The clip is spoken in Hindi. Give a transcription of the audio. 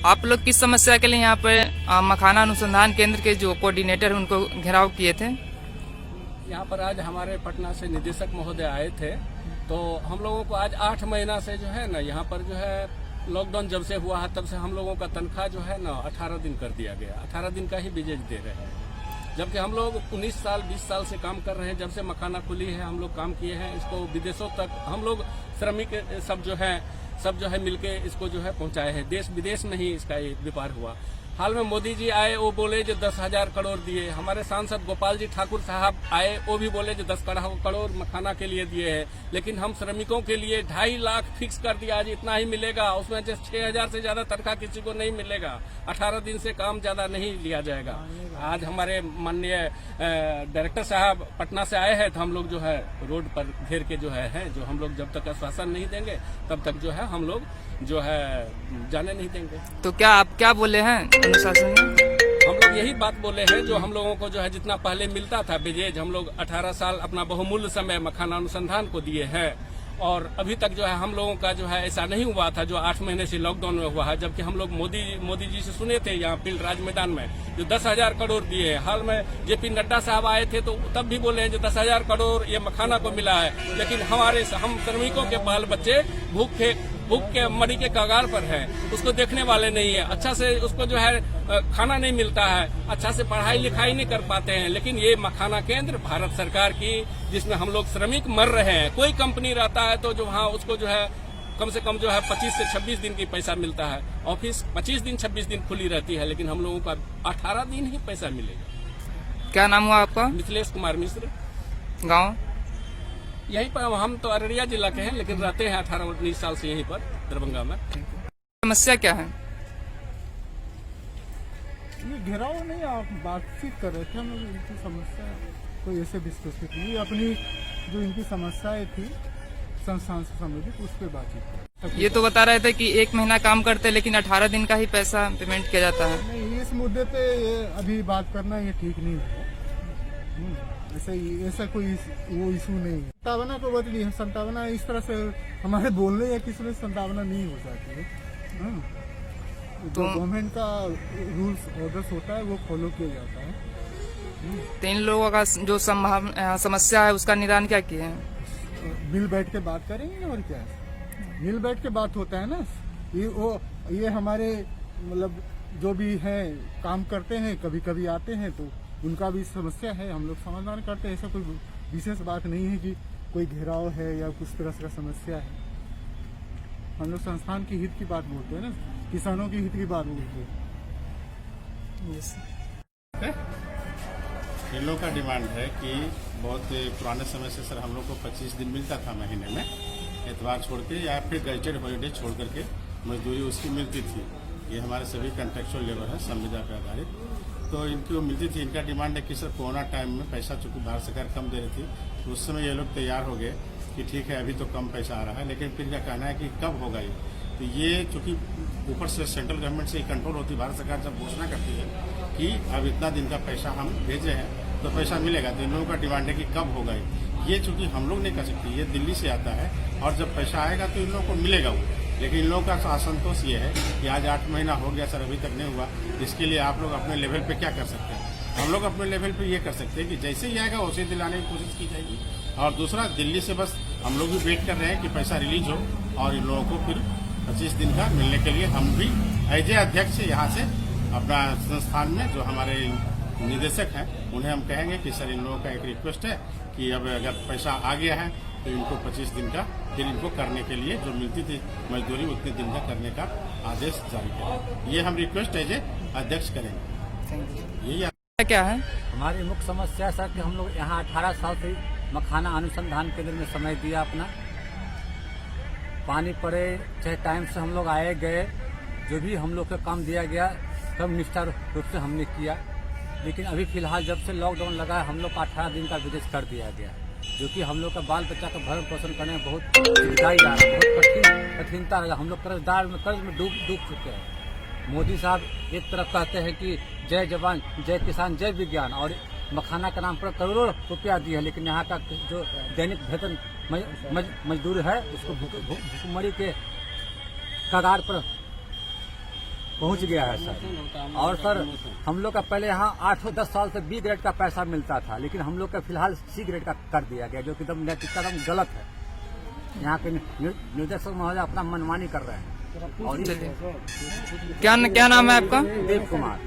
आप लोग किस समस्या के लिए यहाँ पे मखाना अनुसंधान केंद्र के जो कोऑर्डिनेटर हैं उनको घेराव किए थे? यहाँ पर आज हमारे पटना से निदेशक महोदय आए थे, तो हम लोगों को आज 8 महीना से जो है ना यहाँ पर जो है लॉकडाउन जब से हुआ है तब से हम लोगों का तनख्वाह जो है ना 18 दिन कर दिया गया। 18 दिन का ही वेजेज दे रहे हैं, जबकि हम लोग 19 साल 20 साल से काम कर रहे हैं। जब से मखाना खुली है हम लोग काम किए हैं, इसको विदेशों तक हम लोग श्रमिक सब जो है मिलके इसको जो है पहुंचाए हैं। देश विदेश में ही इसका ये व्यापार हुआ। हाल में मोदी जी आए, वो बोले जो 10,000 करोड़ दिए। हमारे सांसद गोपाल जी ठाकुर साहब आए, वो भी बोले जो 10 करोड़ मखाना के लिए दिए हैं। लेकिन हम श्रमिकों के लिए 2.5 लाख फिक्स कर दिया, आज इतना ही मिलेगा। उसमें 6,000 से ज्यादा तनख्वाह किसी को नहीं मिलेगा। 18 दिन से काम ज्यादा नहीं लिया जाएगा। आज हमारे माननीय डायरेक्टर साहब पटना से आए हैं, तो हम लोग जो है रोड पर घेर के जो है जो हम लोग जब तक आश्वासन नहीं देंगे तब तक जो है हम लोग जो है जाने नहीं देंगे। तो क्या आप क्या बोले हैं अनुशासन में? हम लोग यही बात बोले हैं, जो हम लोगों को जो है जितना पहले मिलता था वेजेज, हम लोग 18 साल अपना बहुमूल्य समय मखाना अनुसंधान को दिए हैं। और अभी तक जो है हम लोगों का जो है ऐसा नहीं हुआ था जो 8 महीने से लॉकडाउन में हुआ है। जबकि हम लोग मोदी जी से सुने थे यहाँ फील्ड राज मैदान में जो 10,000 करोड़ दिए हैं। हाल में जेपी नड्डा साहब आए थे तो तब भी बोले हैं जो 10,000 करोड़ ये मखाना को मिला है। लेकिन हम श्रमिकों के बाल बच्चे भूख के मरी के कगार पर है, उसको देखने वाले नहीं है। अच्छा से उसको जो है खाना नहीं मिलता है, अच्छा से पढ़ाई लिखाई नहीं कर पाते हैं। लेकिन ये मखाना केंद्र भारत सरकार की, जिसमें हम लोग श्रमिक मर रहे हैं। कोई कंपनी रहता है तो जो वहाँ उसको जो है कम से कम जो है 25 से 26 दिन की पैसा मिलता है। ऑफिस 25 दिन 26 दिन खुली रहती है, लेकिन हम लोगों का 18 दिन ही पैसा मिलेगा। क्या नाम हुआ आपका? मिथिलेश कुमार मिश्र। गाँव यहीं पर, हम तो अररिया जिला के हैं लेकिन रहते हैं 18-19 साल से यहीं पर दरभंगा में। समस्या क्या है? ये घेराव नहीं, आप बातचीत कर रहे थे, हम इनकी समस्या कोई ऐसे डिस्कस नहीं, अपनी जो इनकी समस्याएं थी संस्थान से संबंधित उस पर बातचीत कर। ये तो बता रहे थे कि 1 महीना काम करते लेकिन 18 दिन का ही पैसा पेमेंट किया जाता है। नहीं, इस मुद्दे पे ये अभी बात करना ये ठीक नहीं है। ऐसा कोई वो इशू नहीं है। संतावना को बदली है, संतावना इस तरह से हमारे बोलने या किसी में संतावना नहीं हो जाती है। जो गवर्नमेंट का रूल्स ऑर्डर्स होता है वो फॉलो किया जाता है। तो इन लोगों का जो समस्या है उसका निदान क्या किए हैं? मिल बैठ के बात करेंगे, और क्या है, मिल बैठ के बात होता है ना। ये हमारे मतलब जो भी है काम करते हैं, कभी कभी आते हैं तो उनका भी समस्या है, हम लोग समाधान करते हैं। ऐसा कोई विशेष बात नहीं है कि कोई घेराव है या कुछ तरह का समस्या है। हम लोग संस्थान की हित की बात बोलते हैं ना, किसानों की हित की बात बोलते हैं। इन लोगों का डिमांड है कि बहुत पुराने समय से सर हम लोग को 25 दिन मिलता था महीने में, एतवार छोड़ के या फिर गजेटेड हॉलीडे छोड़ करके मजदूरी उसकी मिलती थी। ये हमारे सभी कंट्रेक्चुअल लेबर है संविदा पर आधारित, तो इनकी वो मिलती थी। इनका डिमांड है कि सर कोरोना टाइम में पैसा चूंकि भारत सरकार कम दे रही थी, तो उस समय ये लोग तैयार हो गए कि ठीक है अभी तो कम पैसा आ रहा है, लेकिन फिर क्या कहना है कि कब होगा ये। तो ये चूंकि ऊपर से सेंट्रल गवर्नमेंट से कंट्रोल होती है, भारत सरकार जब घोषणा करती है कि अब इतना दिन का पैसा हम भेजे हैं तो पैसा मिलेगा, तो इन लोगों का डिमांड है कि कब होगा ये। चूंकि हम लोग नहीं कर सकते, ये दिल्ली से आता है और जब पैसा आएगा तो इन लोगों को मिलेगा वो। लेकिन इन लोगों का असंतोष ये है कि आज 8 महीना हो गया सर अभी तक नहीं हुआ। इसके लिए आप लोग अपने लेवल पे क्या कर सकते हैं? हम लोग अपने लेवल पे ये कर सकते हैं कि जैसे ही आएगा उसे दिलाने की कोशिश की जाएगी। और दूसरा, दिल्ली से बस हम लोग भी वेट कर रहे हैं कि पैसा रिलीज हो और इन लोगों को फिर 25 दिन का मिलने के लिए हम भी एज ए अध्यक्ष यहाँ से अपना संस्थान में जो हमारे निदेशक हैं उन्हें हम कहेंगे कि सर इन लोगों का एक रिक्वेस्ट है कि अब अगर पैसा आ गया है तो इनको 25 दिन का फिर इनको करने के लिए जो मिलती थी मजदूरी उतने दिन का करने का आदेश जारी करें। ये हम रिक्वेस्ट एज ए अध्यक्ष करेंगे। यही क्या है हमारी मुख्य समस्या सर कि हम लोग यहाँ 18 साल से मखाना अनुसंधान केंद्र में समय दिया अपना, पानी पड़े चाहे टाइम से हम लोग आए गए, जो भी हम लोग का काम दिया गया सब निष्ठा रूप से हमने किया। लेकिन अभी फिलहाल जब से लॉकडाउन लगा है हम लोग का 18 दिन का विदेश कर दिया गया, जो कि हम लोग का बाल बच्चा का भरण पोषण करने में बहुत दुविधाई आ रहा है, बहुत कठिनता है। हम लोग कर्ज में डूब चुके हैं। मोदी साहब एक तरफ कहते हैं कि जय जवान जय किसान जय विज्ञान, और मखाना का नाम पर करोड़ों रुपया दिया है, लेकिन यहाँ का जो दैनिक वेतन मजदूर है उसको भूखमरी के कगार पर पहुंच गया है सर। और सर हम लोग का पहले यहाँ 8-10 साल से बी ग्रेड का पैसा मिलता था, लेकिन हम लोग का फिलहाल सी ग्रेड का कर दिया गया, जो कि एकदम नैतिकता एकदम गलत है। यहाँ के निर्देशक महोदय अपना मनमानी कर रहे हैं। और चलिए, क्या नाम है आपका? देव कुमार।